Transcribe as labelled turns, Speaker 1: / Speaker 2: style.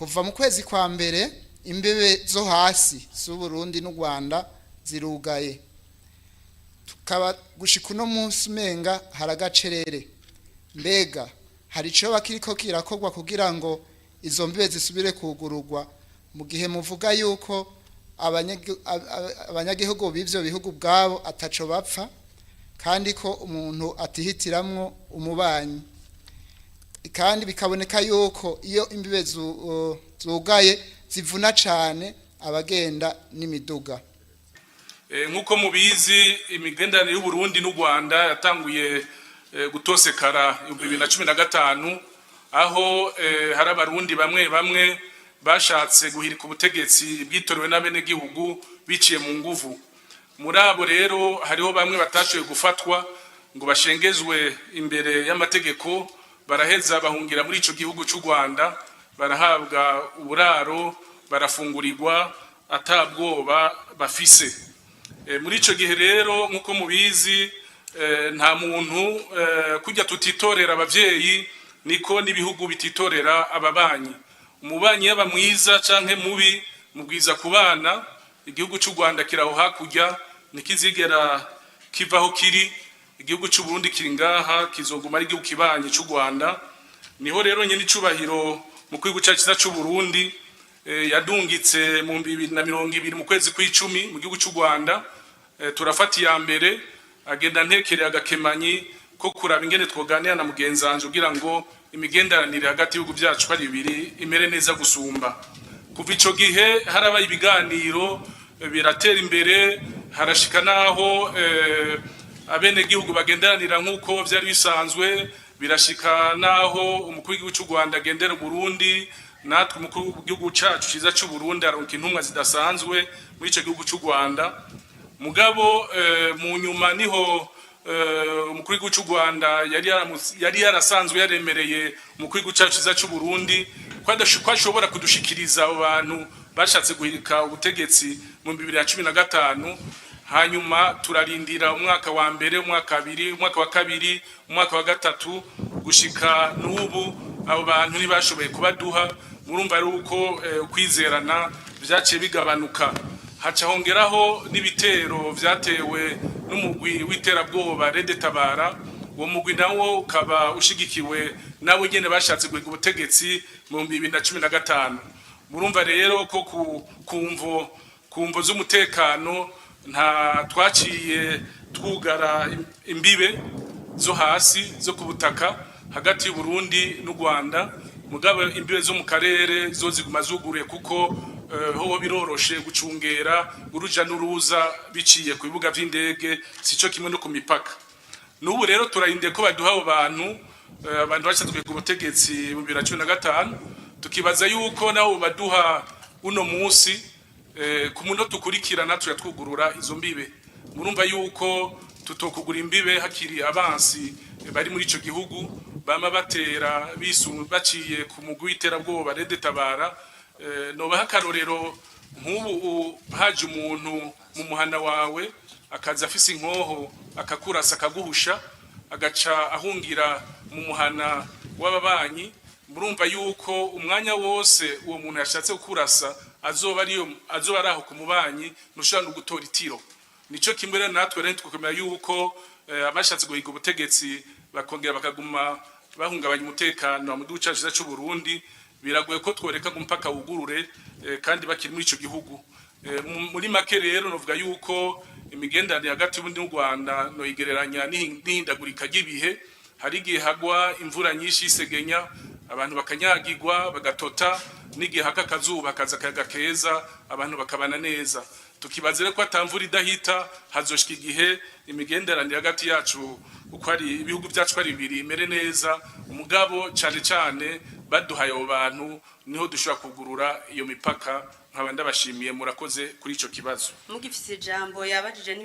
Speaker 1: kuva mu kwezi kwa mbere imbebe zo hasi z'u Burundi n'u Rwanda zirugaye, tukaba gushika uno munsi umenga haragacerere. Mbega hari ico bakiriko kirakorwa kugira ngo izo mbebe zisubire kugururwa, mu gihe muvuga yuko abanyagihugu b'ivyo bihugu bwabo ataco bapfa kandi ko umuntu atihitiramwo umubanyi, kandi bikaboneka yuko iyo imbibe zugaye zivuna cane abagenda n'imiduga.
Speaker 2: Nkuko mubizi imigenderanire y'u Burundi n'u Rwanda yatanguye gutosekara 2015 aho hari abarundi bamwe bashatse guhirika ubutegetsi bwitorewe n'abene gihugu biciye mu nguvu. Muri abo rero hariho bamwe batashoboye gufatwa ngo bashengezwe imbere y'amategeko, baraheza bahungira muri ico gihugu cy'u Rwanda, barahabwa uburaro, barafungurirwa atabwoba bafise. Muri ico gihe rero nkuko mubizi nta muntu kujya tutitorera abavyeyi niko n'ibihugu bititorera ababanyi. Umubanyi yaba mwiza canke mubi mubwiza kubana. Igihugu cy'u Rwanda kiraho hakurya nikizigera kivaho kiri, igihugu cy'u Burundi kiri ngaha kizoguma ari igihugu kibanye cy'u Rwanda. Niho rero nyene icubahiro mu kwigu cyacu cy'u Burundi yadungitse mu 2020 mu kwezi kw'icumi mu gihugu cy'u Rwanda. Turafata iya mbere agenda ntekereye agakemanyi ko kuraba ingene twoganira na mugenzanje kugira ngo imigenderanire hagati y'ibihugu byacu ari bibiri imere neza gusumba. Kuva ico gihe harabaye ibiganiro biratera imbere, harashika naho abene gihugu bagenderanira nkuko vyari bisanzwe, birashika naho umukuru w'igihugu cy'u Rwanda agendera Burundi, natwe umukuru w'igihugu cyacu ciza cy'u Burundi aronka intumwa zidasanzwe muri ico gihugu cy'u Rwanda. Mugabo mu nyuma niho umukuru w'igihugu cy'u Rwanda yari yarasanzwe yaremereye umukuru w'igihugu cyacu ciza cy'u Burundi ko ashobora kudushikiriza abo bantu bashatse guhirika ubutegetsi mu 2015. Hanyuma turarindira umwaka wa mbere, umwaka kabiri, umwaka wa kabiri, umwaka wa gatatu, gushika n'ubu abo bantu ntibashoboye kubaduha. Murumva ari uko kwizerana vyaciye bigabanuka. Haca hongeraho n'ibitero vyatewe n'umugwi w'iterabwoba Rede Tabara. Uwo mugwi nawo ukaba ushigikiwe nawe nyene bashatse guhiga ubutegetsi mu 2015. Murumva rero ko kumvo z'umutekano nta twaciye twugara imbibe zo hasi zo kubutaka hagati y'u Burundi n'u Rwanda. Mugabo imbibe zo mu karere zo ziguma zuguruye kuko ho biroroshe gucungera uruja n'uruza biciye ku bibuga vy'indege, sico kimwe no ku mipaka. N'ubu rero turarinde ko baduha abo bantu bashatse ku butegetsi mu 2015, tukibaza yuko naho baduha uno musi ku muno tukurikirana tuyatwugurura izo mbibe. Murumva yuko tutokugura imbibe hakiri abansi bari muri ico gihugu bama batera baciye ku mugwi w'iterabwoba Rede Tabara. Noba hakarorero nk'ubu haje umuntu mu muhana wawe akaza afise inkoho akakurasa akaguhusha agaca ahungira mu muhana w'ababanyi. Murumva yuko umwanya wose uwo muntu yashatse kukurasa azoba araho ku mubanyi nushobora no gutora itiro. Nico kimwe rero natwe rero tukomera yuko abashatse guhiga ubutegetsi bakongera bakaguma bahungabanya umutekano mu gihugu cyacu cy'u Burundi, biragoye ko tworeka gumpaka wugurure kandi bakiri muri ico gihugu. Muri make rero novuga yuko imigenderanire hagati y'u Burundi n'u Rwanda no igereranya n'ihindagurika ry'ibihe. Hari igihe hagwa imvura nyinshi isegenya, abantu bakanyagirwa bagatota, n'igihe haka kazuba kaza akayaga keza abantu bakabana neza. Tukibazire ko atamvura idahita hazoshika igihe imigenderanire hagati yacu uko ari ibihugu byacu ari bibiri imere neza. Umugabo cane baduhaye abo bantu niho dushobora kugurura iyo mipaka. Nkaba ndabashimiye, murakoze kuri ico kibazo.
Speaker 3: Mugifise ijambo yabajije